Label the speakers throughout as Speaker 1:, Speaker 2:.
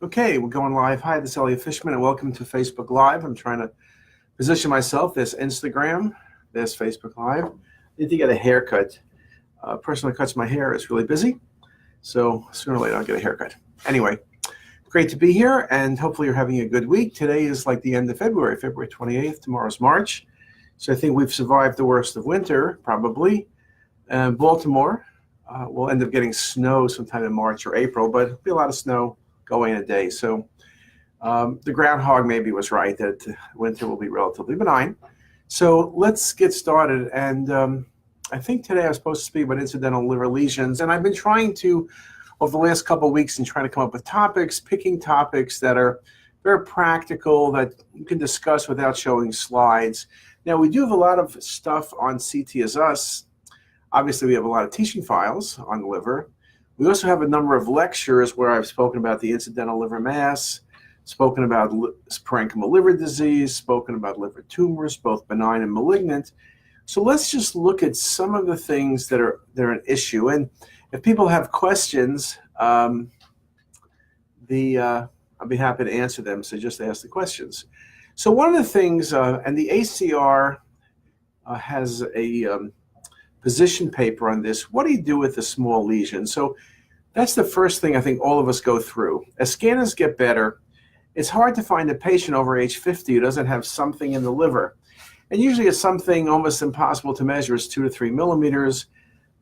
Speaker 1: Okay, we're going live. Hi, this is Elliot Fishman, and welcome to Facebook Live. I'm trying to position myself. There's Instagram, there's Facebook Live. I need to get a haircut. Person that cuts my hair is really busy, so sooner or later I'll get a haircut. Anyway, great to be here, and hopefully you're having a good week. Today is like the end of February, February 28th. Tomorrow's March, so I think we've survived the worst of winter, probably. Baltimore will end up getting snow sometime in March or April, but it'll be a lot of snow going a day. So the groundhog maybe was right that winter will be relatively benign. So let's get started. And I think today I was supposed to speak about incidental liver lesions. And I've been trying to, over the last couple of weeks, and trying to come up with topics, picking topics that are very practical that you can discuss without showing slides. Now, we do have a lot of stuff on CTisus. Obviously, we have a lot of teaching files on the liver. We also have a number of lectures where I've spoken about the incidental liver mass, spoken about parenchymal liver disease, spoken about liver tumors, both benign and malignant. So let's just look at some of the things that are an issue. And if people have questions, I'll be happy to answer them. So just ask the questions. So one of the things, and the ACR has a position paper on this. What do you do with a small lesion? So that's the first thing I think all of us go through. As scanners get better, it's hard to find a patient over age 50 who doesn't have something in the liver. And usually it's something almost impossible to measure. It's 2 to 3 millimeters.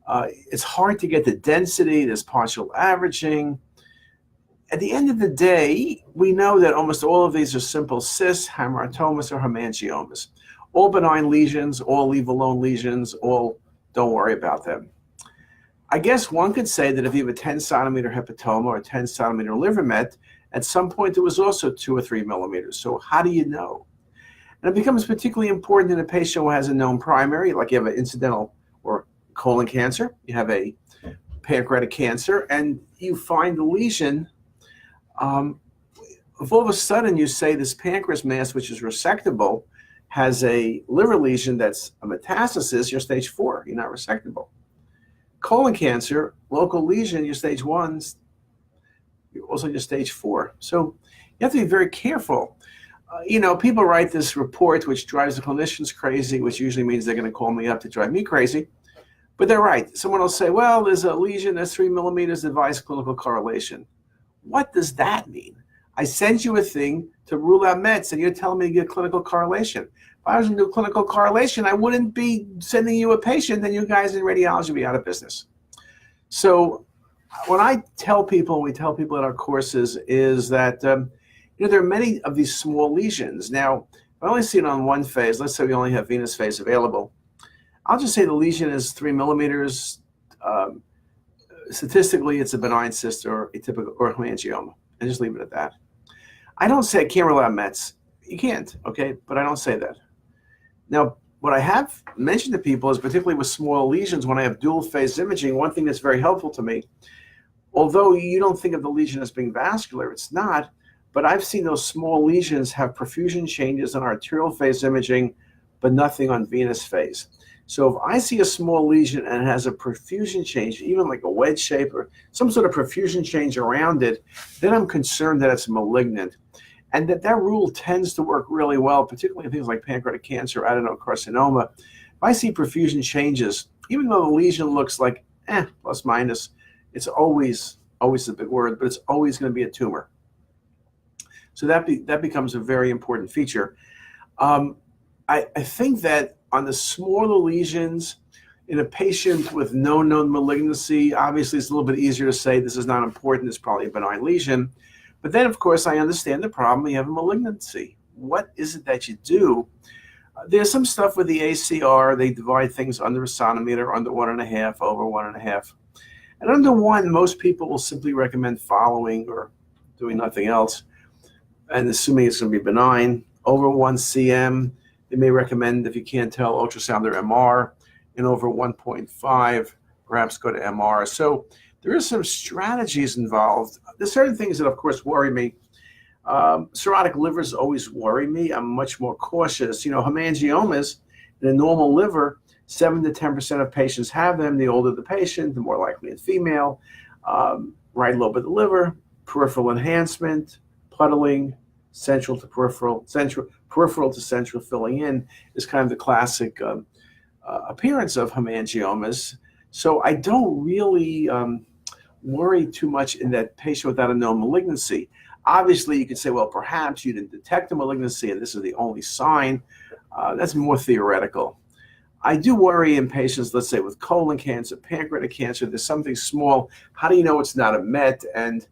Speaker 1: It's hard to get the density. There's partial averaging. At the end of the day, we know that almost all of these are simple cysts, hemangiomas, or hemangiomas. All benign lesions, all leave-alone lesions, all don't worry about them. I guess one could say that if you have a 10-centimeter hepatoma or a 10-centimeter liver met, at some point it was also 2 or 3 millimeters. So how do you know? And it becomes particularly important in a patient who has a known primary, like you have an incidental or colon cancer, you have a pancreatic cancer, and you find the lesion. If all of a sudden you say this pancreas mass, which is resectable, has a liver lesion that's a metastasis, you're stage 4, you're not resectable. Colon cancer, local lesion, you're stage 1, you're also just stage 4. So you have to be very careful. People write this report, which drives the clinicians crazy, which usually means they're going to call me up to drive me crazy. But they're right. Someone will say, well, there's a lesion that's 3 millimeters, advice clinical correlation. What does that mean? I sent you a thing to rule out mets, and you're telling me to get clinical correlation. If I was going to do clinical correlation, I wouldn't be sending you a patient, and you guys in radiology would be out of business. So when I tell people, we tell people at our courses, is that there are many of these small lesions. Now, if I only see it on one phase, let's say we only have venous phase available, I'll just say the lesion is 3 millimeters. Statistically, it's a benign cyst or atypical or hemangioma, and just leave it at that. I don't say I can't rule out mets. You can't, okay? But I don't say that. Now, what I have mentioned to people is particularly with small lesions, when I have dual phase imaging, one thing that's very helpful to me, although you don't think of the lesion as being vascular, it's not, but I've seen those small lesions have perfusion changes on arterial phase imaging, but nothing on venous phase. So if I see a small lesion and it has a perfusion change, even like a wedge shape or some sort of perfusion change around it, then I'm concerned that it's malignant. And that rule tends to work really well, particularly in things like pancreatic cancer, adenocarcinoma. If I see perfusion changes, even though the lesion looks like plus minus, it's always a big word, but it's always going to be a tumor. So that becomes a very important feature. I think that on the smaller lesions, in a patient with no known malignancy, obviously it's a little bit easier to say this is not important, it's probably a benign lesion. But then, of course, I understand the problem. You have a malignancy. What is it that you do? There's some stuff with the ACR. They divide things under a centimeter, under 1.5, over 1.5. And under 1, most people will simply recommend following or doing nothing else, and assuming it's going to be benign. Over 1 cm, they may recommend, if you can't tell, ultrasound or MR. And over 1.5, perhaps go to MR. So there is some strategies involved. There's certain things that, of course, worry me. Cirrhotic livers always worry me. I'm much more cautious. Hemangiomas in a normal liver, 7 to 10% of patients have them. The older the patient, the more likely a female. Right lobe of the liver, peripheral enhancement, puddling, central to peripheral, peripheral to central filling in is kind of the classic appearance of hemangiomas. So I don't really worry too much in that patient without a known malignancy. Obviously, you could say, well, perhaps you didn't detect a malignancy and this is the only sign. That's more theoretical. I do worry in patients, let's say with colon cancer, pancreatic cancer, there's something small. How do you know it's not a MET? And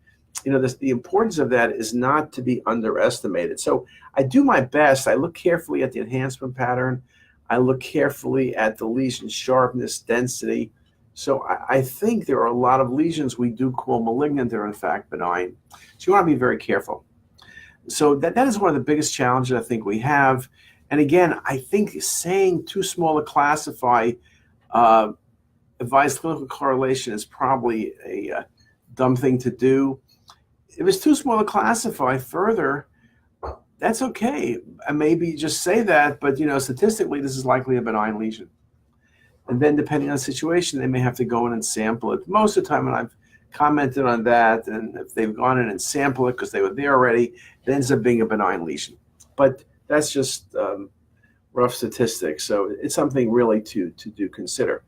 Speaker 1: the importance of that is not to be underestimated. So I do my best. I look carefully at the enhancement pattern. I look carefully at the lesion sharpness, density. So I think there are a lot of lesions we do call malignant. They're in fact benign. So you want to be very careful. So that is one of the biggest challenges I think we have. And again, I think saying too small to classify advised clinical correlation is probably a dumb thing to do. If it's too small to classify further, that's okay. And maybe just say that, but statistically, this is likely a benign lesion. And then depending on the situation, they may have to go in and sample it. Most of the time when I've commented on that, and if they've gone in and sampled it because they were there already, it ends up being a benign lesion. But that's just rough statistics. So it's something really to do consider.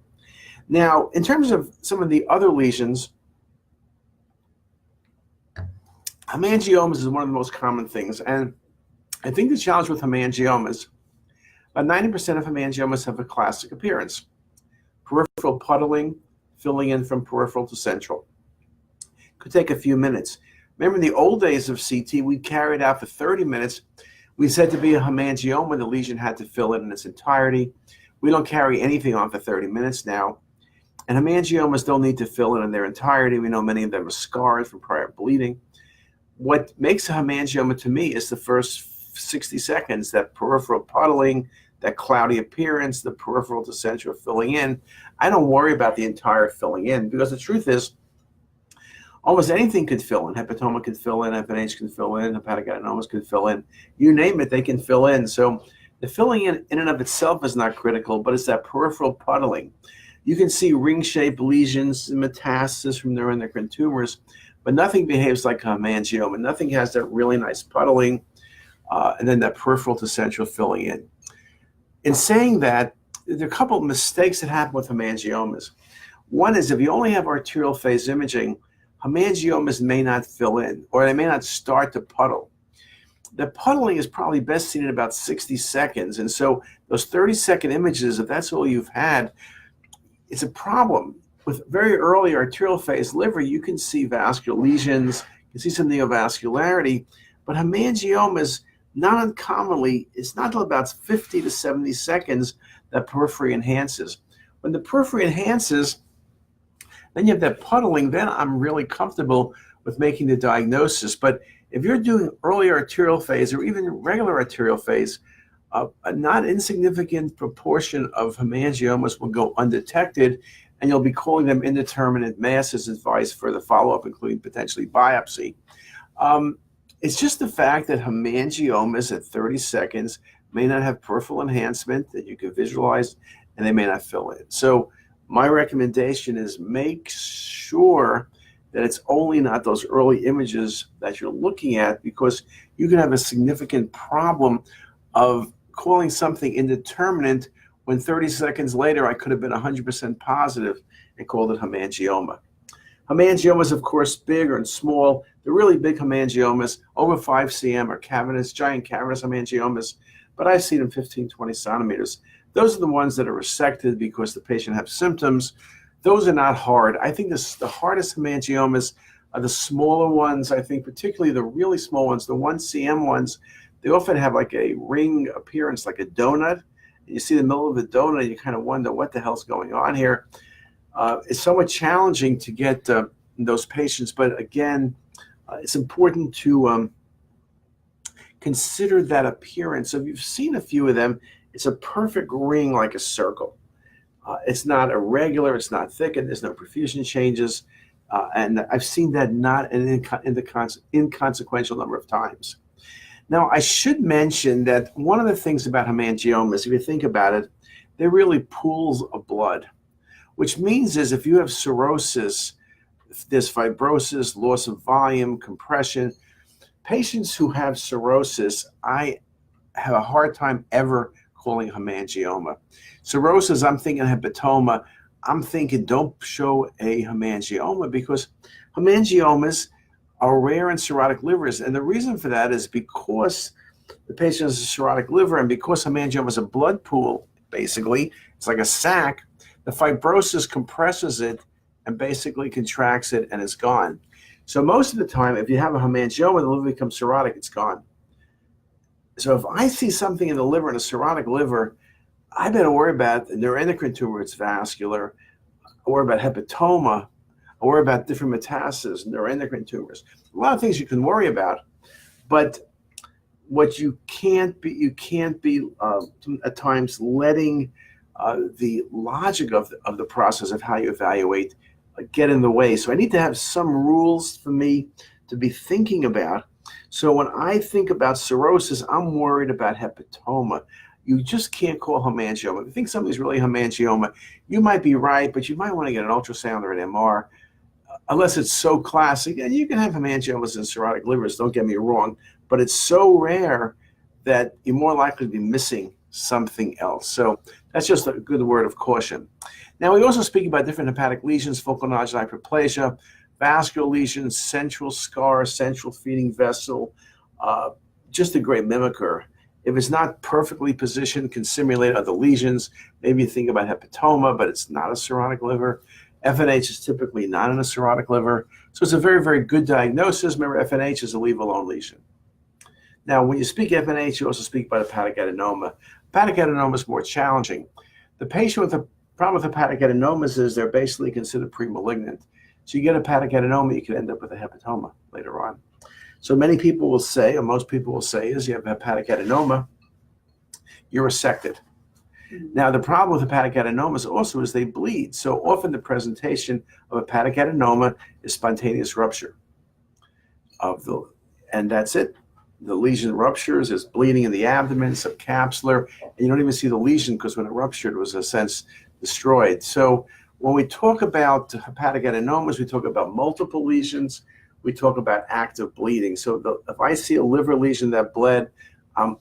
Speaker 1: Now, in terms of some of the other lesions, hemangiomas is one of the most common things. And I think the challenge with hemangiomas, about 90% of hemangiomas have a classic appearance. Peripheral puddling, filling in from peripheral to central. Could take a few minutes. Remember in the old days of CT, we carried out for 30 minutes. We said to be a hemangioma, the lesion had to fill in its entirety. We don't carry anything on for 30 minutes now. And hemangiomas don't need to fill in their entirety. We know many of them are scars from prior bleeding. What makes a hemangioma to me is the first 60 seconds, that peripheral puddling, that cloudy appearance, the peripheral to central filling in. I don't worry about the entire filling in because the truth is almost anything could fill in. Hepatoma could fill in, FNH can fill in, hepatic adenomas could fill in. You name it, they can fill in. So the filling in and of itself is not critical, but it's that peripheral puddling. You can see ring-shaped lesions, metastasis from neuroendocrine tumors, but nothing behaves like a hemangioma. Nothing has that really nice puddling, and then that peripheral to central filling in. In saying that, there are a couple of mistakes that happen with hemangiomas. One is if you only have arterial phase imaging, hemangiomas may not fill in, or they may not start to puddle. The puddling is probably best seen in about 60 seconds, and so those 30-second images, if that's all you've had, it's a problem. With very early arterial phase liver, you can see vascular lesions, you can see some neovascularity, but hemangiomas, not uncommonly, it's not until about 50 to 70 seconds that periphery enhances. When the periphery enhances, then you have that puddling, then I'm really comfortable with making the diagnosis. But if you're doing early arterial phase or even regular arterial phase, a not insignificant proportion of hemangiomas will go undetected, and you'll be calling them indeterminate masses, advice for the follow-up, including potentially biopsy. It's just the fact that hemangiomas at 30 seconds may not have peripheral enhancement that you can visualize, and they may not fill in. So my recommendation is make sure that it's only not those early images that you're looking at, because you can have a significant problem of calling something indeterminate when 30 seconds later I could have been 100% positive and called it hemangioma. Hemangiomas, of course, big and small. The really big hemangiomas, over 5 cm, are cavernous, giant cavernous hemangiomas, but I've seen them 15, 20 centimeters. Those are the ones that are resected because the patient has symptoms. Those are not hard. I think the hardest hemangiomas are the smaller ones. I think particularly the really small ones, the 1 cm ones, they often have like a ring appearance, like a donut. You see the middle of the donut, and you kind of wonder what the hell's going on here. It's somewhat challenging to get those patients, but again, it's important to consider that appearance. So if you've seen a few of them, it's a perfect ring like a circle. It's not irregular, it's not thickened, there's no perfusion changes, and I've seen that not an inconsequential number of times. Now, I should mention that one of the things about hemangiomas, if you think about it, they're really pools of blood, which means is if you have cirrhosis, There's fibrosis, loss of volume, compression. Patients who have cirrhosis, I have a hard time ever calling hemangioma. Cirrhosis, I'm thinking hepatoma. I'm thinking don't show a hemangioma because hemangiomas are rare in cirrhotic livers. And the reason for that is because the patient has a cirrhotic liver and because hemangioma is a blood pool, basically, it's like a sac, the fibrosis compresses it and basically contracts it and it's gone. So most of the time, if you have a hemangioma, the liver becomes cirrhotic, it's gone. So if I see something in the liver, in a cirrhotic liver, I better worry about the neuroendocrine tumor, it's vascular. I worry about hepatoma. I worry about different metastases, neuroendocrine tumors. A lot of things you can worry about, but what you can't be at times letting the logic of the process of how you evaluate get in the way. So I need to have some rules for me to be thinking about. So when I think about cirrhosis, I'm worried about hepatoma. You just can't call hemangioma. If you think something's really hemangioma, you might be right, but you might want to get an ultrasound or an MR, unless it's so classic. And you can have hemangiomas in cirrhotic livers, don't get me wrong, but it's so rare that you're more likely to be missing something else. So that's just a good word of caution. Now, we also speak about different hepatic lesions, focal nodular hyperplasia, vascular lesions, central scar, central feeding vessel, just a great mimicker. If it's not perfectly positioned, can simulate other lesions. Maybe you think about hepatoma, but it's not a cirrhotic liver. FNH is typically not in a cirrhotic liver. So it's a very, very good diagnosis. Remember, FNH is a leave-alone lesion. Now, when you speak FNH, you also speak about hepatic adenoma. Hepatic adenoma is more challenging. The patient with a problem with hepatic adenomas is they're basically considered pre-malignant. So you get hepatic adenoma, you can end up with a hepatoma later on. So many people will say, or most people will say, is you have hepatic adenoma, you're resected. Now, the problem with hepatic adenomas also is they bleed. So often the presentation of hepatic adenoma is spontaneous rupture and that's it. The lesion ruptures, there's bleeding in the abdomen, subcapsular, and you don't even see the lesion because when it ruptured, it was in a sense destroyed. So when we talk about hepatic adenomas, we talk about multiple lesions, we talk about active bleeding. So if I see a liver lesion that bled,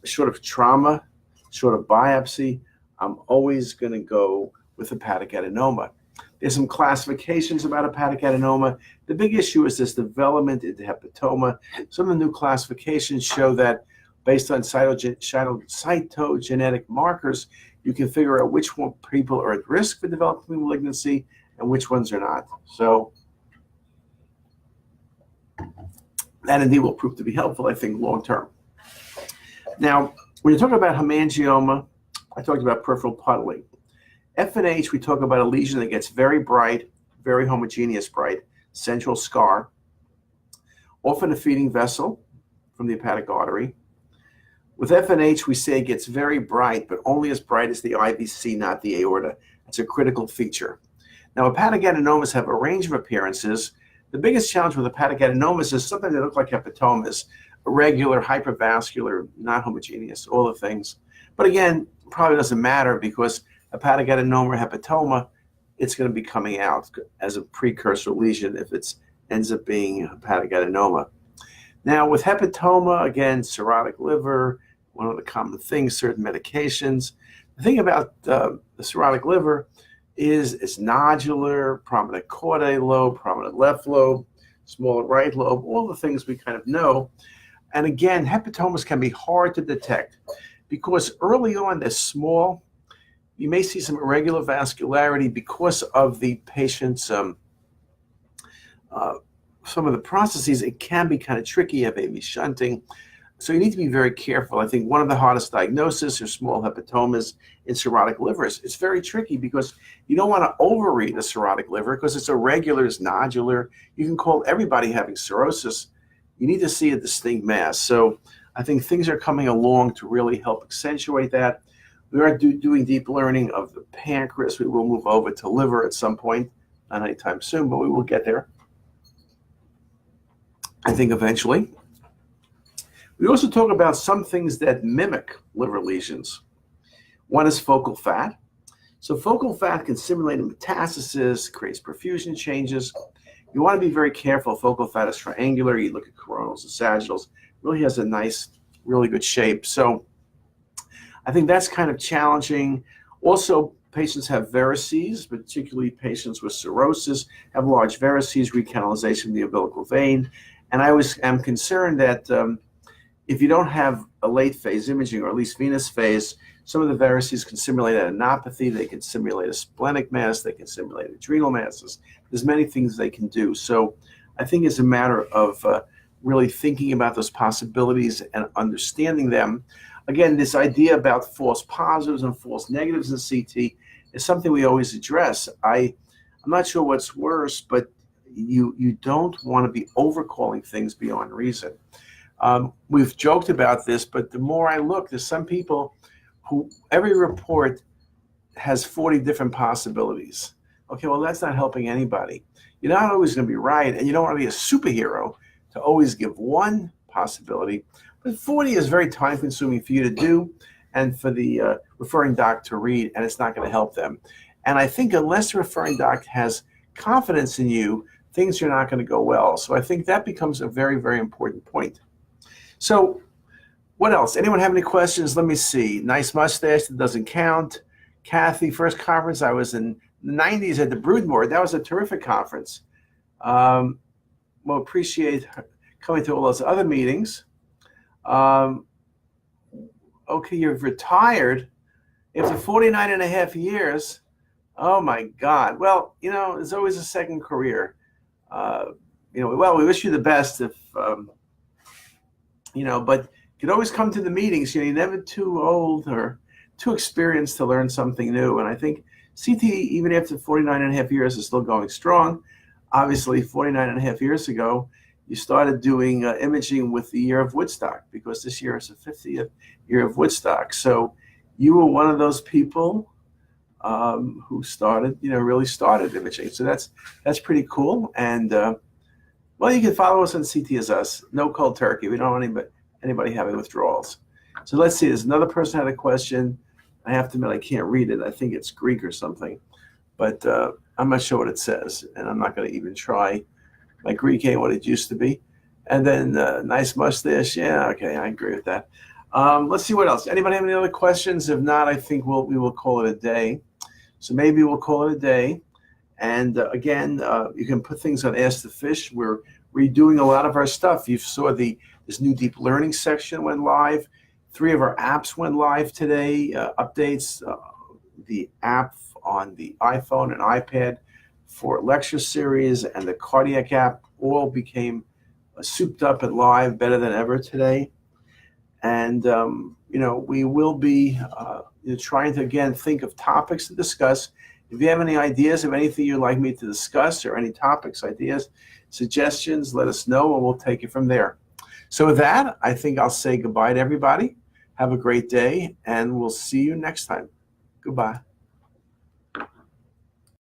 Speaker 1: short of trauma, short of biopsy, I'm always going to go with hepatic adenoma. There's some classifications about hepatic adenoma. The big issue is this development into hepatoma. Some of the new classifications show that based on cytogenetic markers, you can figure out which people are at risk for developing malignancy and which ones are not. So that indeed will prove to be helpful, I think, long term. Now, when you talk about hemangioma, I talked about peripheral puddling. FNH, we talk about a lesion that gets very bright, very homogeneous bright, central scar, often a feeding vessel from the hepatic artery. With FNH, we say it gets very bright, but only as bright as the IVC, not the aorta. It's a critical feature. Now, hepatic adenomas have a range of appearances. The biggest challenge with hepatic adenomas is something that look like hepatomas, irregular, hypervascular, not homogeneous, all the things. But again, probably doesn't matter because hepatic adenoma or hepatoma, it's going to be coming out as a precursor lesion if it ends up being hepatic adenoma. Now, with hepatoma, again, cirrhotic liver, one of the common things, certain medications. The thing about the cirrhotic liver is it's nodular, prominent caudate lobe, prominent left lobe, smaller right lobe, all the things we kind of know. And again, hepatomas can be hard to detect because early on they're small. You may see some irregular vascularity because of the patient's, some of the processes. It can be kind of tricky. You have AV shunting. So you need to be very careful. I think one of the hardest diagnoses are small hepatomas in cirrhotic livers. It's very tricky because you don't want to overread a cirrhotic liver because it's irregular, it's nodular. You can call everybody having cirrhosis. You need to see a distinct mass. So I think things are coming along to really help accentuate that. We are doing deep learning of the pancreas. We will move over to liver at some point, not anytime soon, but we will get there, I think, eventually. We also talk about some things that mimic liver lesions. One is focal fat. So focal fat can simulate metastasis, creates perfusion changes, You want to be very careful. Focal fat is triangular. You look at coronals and sagittals. Really has a nice, really good shape. So I think that's kind of challenging. Also, patients have varices, particularly patients with cirrhosis, have large varices, recanalization of the umbilical vein. And I always am concerned that if you don't have a late phase imaging, or at least venous phase, some of the varices can simulate adenopathy, they can simulate a splenic mass, they can simulate adrenal masses. There's many things they can do. So I think it's a matter of really thinking about those possibilities and understanding them. Again, this idea about false positives and false negatives in CT is something we always address. I'm not sure what's worse, but you don't want to be overcalling things beyond reason. We've joked about this, but the more I look, there's some people who every report has 40 different possibilities. Okay, well, that's not helping anybody. You're not always going to be right, and you don't want to be a superhero to always give one possibility. But 40 is very time-consuming for you to do and for the referring doc to read, and it's not going to help them. And I think unless the referring doc has confidence in you, things are not going to go well. So I think that becomes a very, very important point. So what else? Anyone have any questions? Let me see. Nice mustache, that doesn't count. Kathy, first conference I was in the 90s at the Broodmore. That was a terrific conference. Well, appreciate coming to all those other meetings. Okay, you've retired after 49 and a half years. Oh my God. Well, you know, there's always a second career. You know, well, we wish you the best if, you know, but you could always come to the meetings. You know, you're never too old or too experienced to learn something new. And I think CT, even after 49 and a half years, is still going strong. Obviously, 49 and a half years ago, you started doing imaging with the year of Woodstock, because this year is the 50th year of Woodstock. So you were one of those people who started, you know, really started imaging. So that's pretty cool. And well, you can follow us on CTisus. No cold turkey. We don't want anybody having withdrawals. So let's see. There's another person had a question. I have to admit I can't read it. I think it's Greek or something, but I'm not sure what it says, and I'm not going to even try. My Greek ain't what it used to be. And then nice mustache. Yeah, okay, I agree with that. Let's see what else. Anybody have any other questions? If not, I think we will call it a day. So maybe we'll call it a day. And again, you can put things on Ask the Fish. We're redoing a lot of our stuff. You saw this new deep learning section went live. 3 of our apps went live today. Updates, the app on the iPhone and iPad for lecture series and the cardiac app all became souped up and live, better than ever today. And you know, we will be trying to again think of topics to discuss. If you have any ideas of anything you'd like me to discuss, or any topics, ideas, suggestions, let us know and we'll take it from there. So with that, I think I'll say goodbye to everybody. Have a great day, and we'll see you next time. Goodbye.